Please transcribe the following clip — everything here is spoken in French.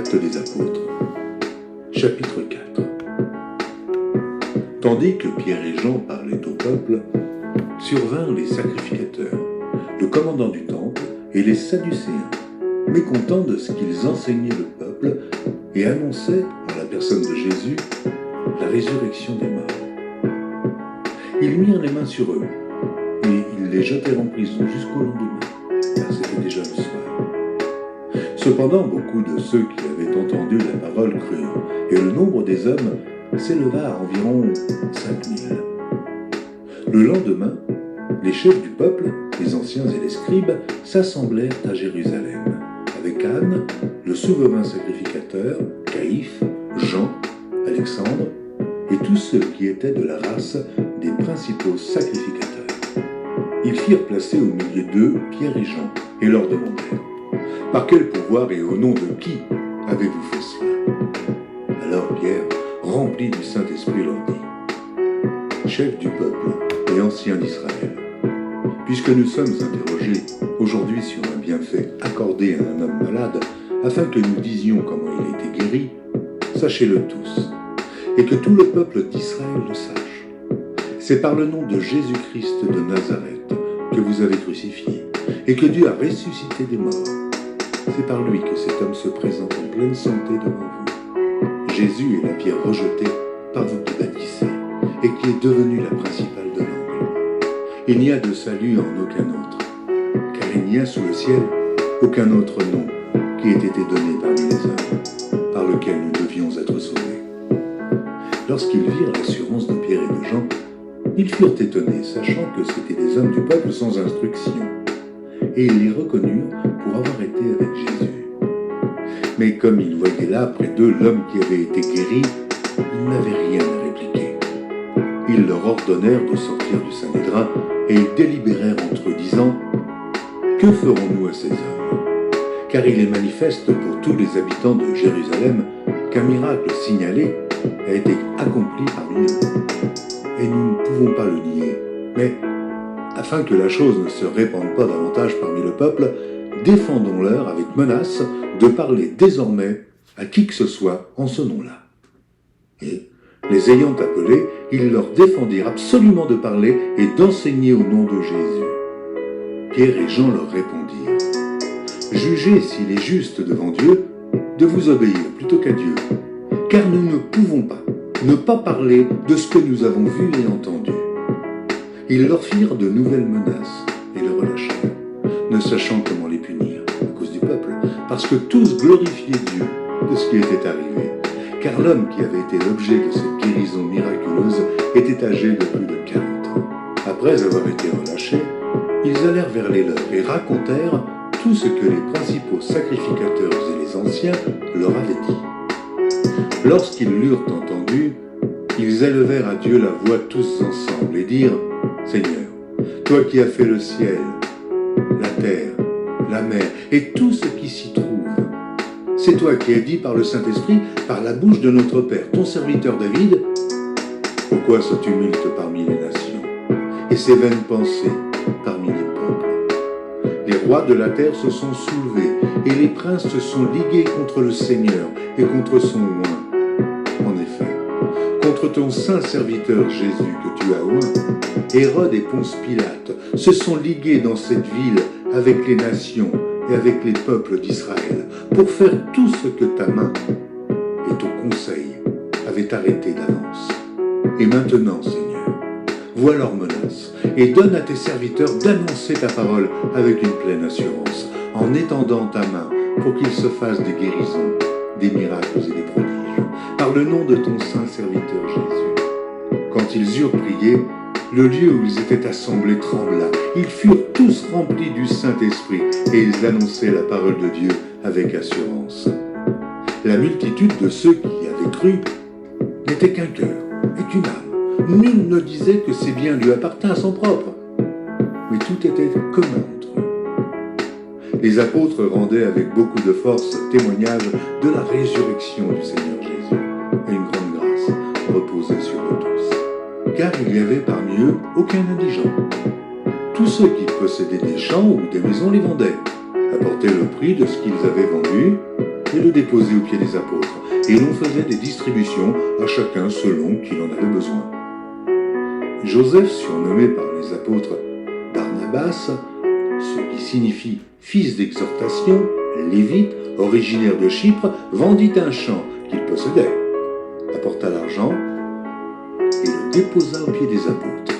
Actes des Apôtres, chapitre 4. Tandis que Pierre et Jean parlaient au peuple, survinrent les sacrificateurs, le commandant du temple et les Sadducéens, mécontents de ce qu'ils enseignaient le peuple et annonçaient, en la personne de Jésus, la résurrection des morts. Ils mirent les mains sur eux, et ils les jetèrent en prison jusqu'au lendemain, car c'était déjà le soir. Cependant, beaucoup de ceux qui avaient entendu la parole crurent, et le nombre des hommes s'éleva à environ 5000. Le lendemain, les chefs du peuple, les anciens et les scribes, s'assemblèrent à Jérusalem, avec Anne, le souverain sacrificateur, Caïphe, Jean, Alexandre, et tous ceux qui étaient de la race des principaux sacrificateurs. Ils firent placer au milieu d'eux Pierre et Jean, et leur demandèrent : « Par quel pouvoir et au nom de qui avez-vous fait cela ?» Alors Pierre, rempli du Saint-Esprit, leur dit : « Chefs du peuple et anciens d'Israël, puisque nous sommes interrogés aujourd'hui sur un bienfait accordé à un homme malade, afin que nous disions comment il a été guéri, sachez-le tous, et que tout le peuple d'Israël le sache. C'est par le nom de Jésus-Christ de Nazareth que vous avez crucifié, et que Dieu a ressuscité des morts. C'est par lui que cet homme se présente en pleine santé devant vous. Jésus est la pierre rejetée par vous qui bâtissez, et qui est devenue la principale de l'angle. Il n'y a de salut en aucun autre, car il n'y a sous le ciel aucun autre nom qui ait été donné parmi les hommes, par lequel nous devions être sauvés. » Lorsqu'ils virent l'assurance de Pierre et de Jean, ils furent étonnés, sachant que c'étaient des hommes du peuple sans instruction, et ils les reconnurent pour avoir été avec Jésus. Mais comme ils voyaient là près d'eux l'homme qui avait été guéri, ils n'avaient rien à répliquer. Ils leur ordonnèrent de sortir du Sanhédrin, et ils délibérèrent entre eux, disant : « Que ferons-nous à ces hommes ? Car il est manifeste pour tous les habitants de Jérusalem qu'un miracle signalé a été accompli parmi eux. Et nous ne pouvons pas le nier. Mais, afin que la chose ne se répande pas davantage parmi le peuple, défendons-leur avec menace de parler désormais à qui que ce soit en ce nom-là. » Et, les ayant appelés, ils leur défendirent absolument de parler et d'enseigner au nom de Jésus. Pierre et Jean leur répondirent : « Jugez s'il est juste devant Dieu de vous obéir plutôt qu'à Dieu, car nous ne pouvons pas ne pas parler de ce que nous avons vu et entendu. » Ils leur firent de nouvelles menaces et les relâchèrent, ne sachant comment les punir à cause du peuple, parce que tous glorifiaient Dieu de ce qui était arrivé, car l'homme qui avait été l'objet de cette guérison miraculeuse était âgé de plus de 40 ans. Après avoir été relâchés, ils allèrent vers les leurs et racontèrent tout ce que les principaux sacrificateurs et les anciens leur avaient dit. Lorsqu'ils l'eurent entendu, ils élevèrent à Dieu la voix tous ensemble et dirent : « Seigneur, toi qui as fait le ciel, la terre, la mer et tout ce qui s'y trouve, c'est toi qui as dit par le Saint-Esprit, par la bouche de notre Père, ton serviteur David, pourquoi ce tumulte parmi les nations et ces vaines pensées parmi les peuples ? Les rois de la terre se sont soulevés et les princes se sont ligués contre le Seigneur et contre son oint. En effet, contre ton saint serviteur Jésus que tu as oint, Hérode et Ponce Pilate se sont ligués dans cette ville avec les nations et avec les peuples d'Israël pour faire tout ce que ta main et ton conseil avaient arrêté d'avance. Et maintenant, Seigneur, vois leurs menaces et donne à tes serviteurs d'annoncer ta parole avec une pleine assurance, en étendant ta main pour qu'ils se fassent des guérisons, des miracles et des prodiges, par le nom de ton saint serviteur Jésus. » Quand ils eurent prié, le lieu où ils étaient assemblés trembla. Ils furent tous remplis du Saint-Esprit et ils annonçaient la parole de Dieu avec assurance. La multitude de ceux qui avaient cru n'était qu'un cœur et qu'une âme. Nul ne disait que ses biens lui appartinssent en propre, mais tout était commun entre eux. Les apôtres rendaient avec beaucoup de force témoignage de la résurrection du Seigneur Jésus, et une grande grâce reposait sur eux tous. Car il n'y avait parmi eux aucun indigent. Tous ceux qui possédaient des champs ou des maisons les vendaient, apportaient le prix de ce qu'ils avaient vendu, et le déposait aux pieds des apôtres, et l'on faisait des distributions à chacun selon qu'il en avait besoin. Joseph, surnommé par les apôtres Barnabas, ce qui signifie fils d'exhortation, lévite, originaire de Chypre, vendit un champ qu'il possédait, apporta l'argent et le déposa aux pieds des apôtres.